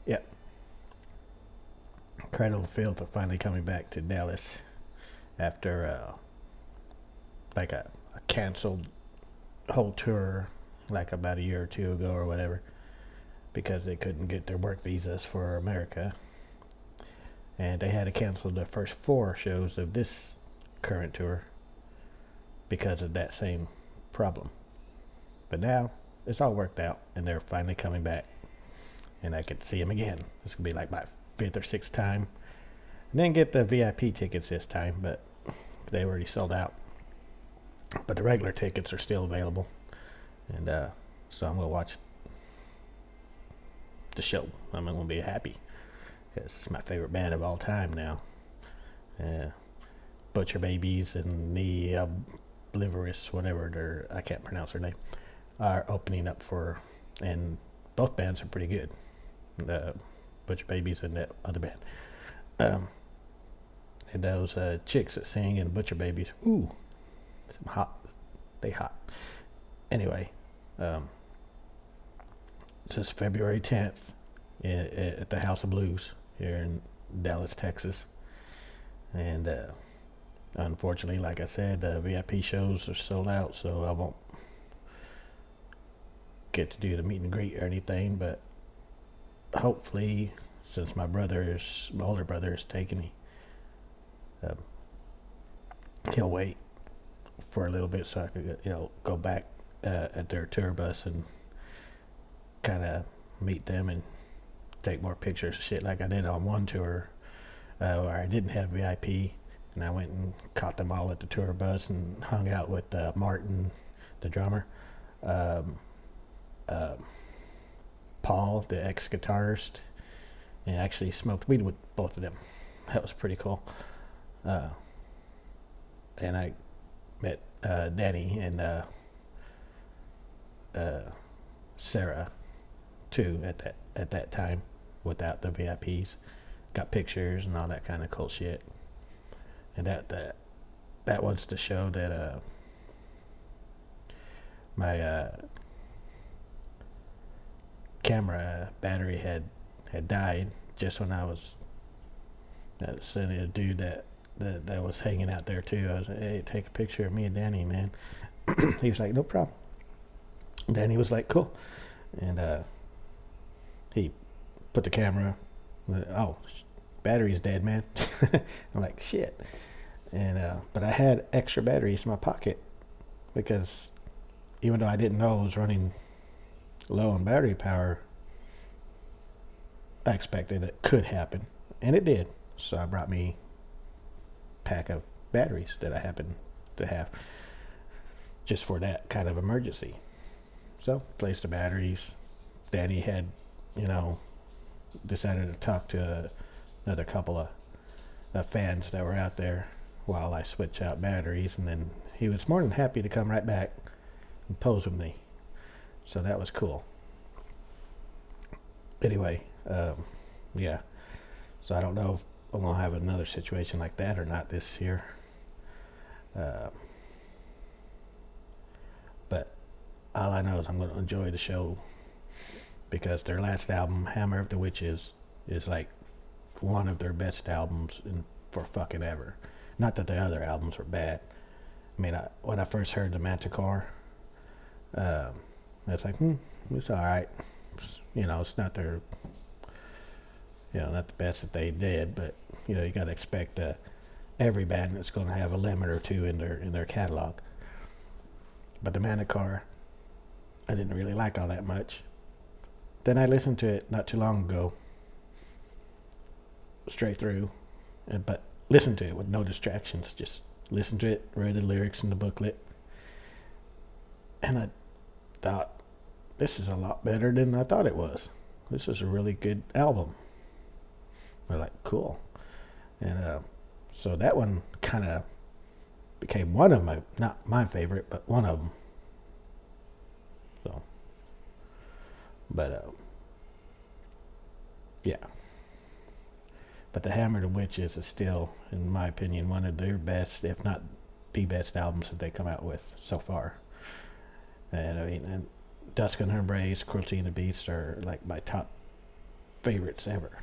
Yeah, Cradle of Filth are finally coming back to Dallas after like a canceled whole tour like about a year or two ago or whatever because they couldn't get their work visas for America. And they had to cancel the first four shows of this current tour because of that same problem. But now it's all worked out and they're finally coming back and I could see them again. This could be like my fifth or sixth time. I didn't get the VIP tickets this time, but they already sold out. But the regular tickets are still available. And so I'm going to watch the show. I'm going to be happy because it's my favorite band of all time now. Butcher Babies and the Oblivious, whatever I can't pronounce her name, are opening up for, and both bands are pretty good. The Butcher Babies and that other band. And those chicks that sing in Butcher Babies, ooh, hot. They hot. Anyway, it's February 10th at the House of Blues here in Dallas, Texas. And unfortunately, like I said, the VIP shows are sold out, so I won't get to do the meet and greet or anything. But hopefully, since my older brother is taking me, he'll wait for a little bit so I could, go back at their tour bus and kind of meet them and take more pictures and shit like I did on one tour where I didn't have VIP, and I went and caught them all at the tour bus and hung out with Martin, the drummer, Paul, the ex-guitarist, and actually smoked weed with both of them. That was pretty cool. And I met Danny and Sarah too at that time without the VIPs. Got pictures and all that kind of cool shit. And that was the show that my camera battery had died just when I was sending a dude that was hanging out there too. I was like, hey, take a picture of me and Danny, man. He was like, no problem. Danny was like, cool. And he put the camera, battery's dead, man. I'm like, shit. And but I had extra batteries in my pocket because even though I didn't know I was running low on battery power, I expected it could happen, and it did. So I brought me a pack of batteries that I happened to have just for that kind of emergency. So placed the batteries. Danny had, decided to talk to another couple of fans that were out there while I switch out batteries, and then he was more than happy to come right back and pose with me. So that was cool. Anyway, yeah. So I don't know if I'm going to have another situation like that or not this year. But all I know is I'm going to enjoy the show because their last album, Hammer of the Witches, is like one of their best albums for fucking ever. Not that the other albums were bad. I mean, when I first heard the Manticore, I was like, it's all right. It's not their, not the best that they did, but you got to expect every band that's going to have a limit or two in their catalog. But the Manticore, I didn't really like all that much. Then I listened to it not too long ago, straight through, but listened to it with no distractions. Just listened to it, read the lyrics in the booklet, and I thought, this is a lot better than I thought it was. This is a really good album. I'm like, cool. And so that one kind of became one of not my favorite, but one of them. So, but yeah. But the Hammer of the Witches is still, in my opinion, one of their best, if not the best albums that they come out with so far. And I mean, Dusk and Her Embrace, Cruelty and the Beast are like my top favorites ever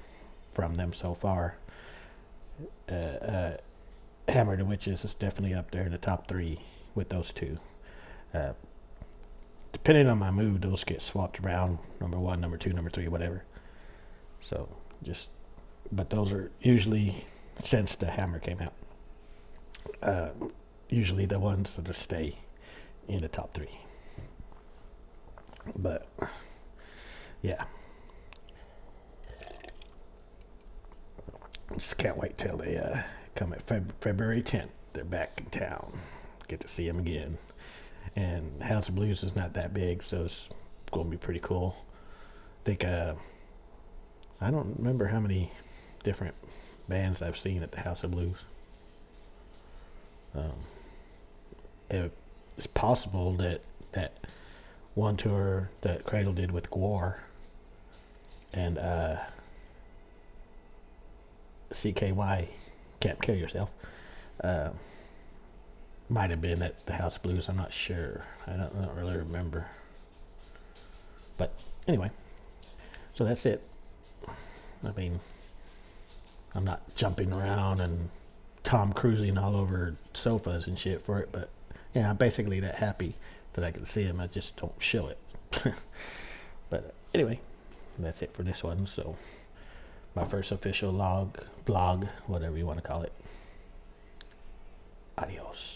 from them so far. Hammer the Witches is definitely up there in the top three with those two. Uh, Depending on my mood, those get swapped around, number one, number two, number three, whatever. So but those are usually, since the Hammer came out, usually the ones that stay in the top three. But yeah, just can't wait till they come at February 10th. They're back in town. Get to see them again. And House of Blues is not that big, so it's going to be pretty cool. I think I don't remember how many different bands I've seen at the House of Blues. It's possible that one tour that Cradle did with Gwar and CKY, Can't Kill Yourself, might have been at the House of Blues. I'm not sure. I don't really remember. But anyway, so that's it. I mean, I'm not jumping around and Tom Cruising all over sofas and shit for it, but yeah, I'm basically that happy that I can see him. I just don't show it. But anyway, that's it for this one. So my first official vlog, whatever you want to call it. Adios.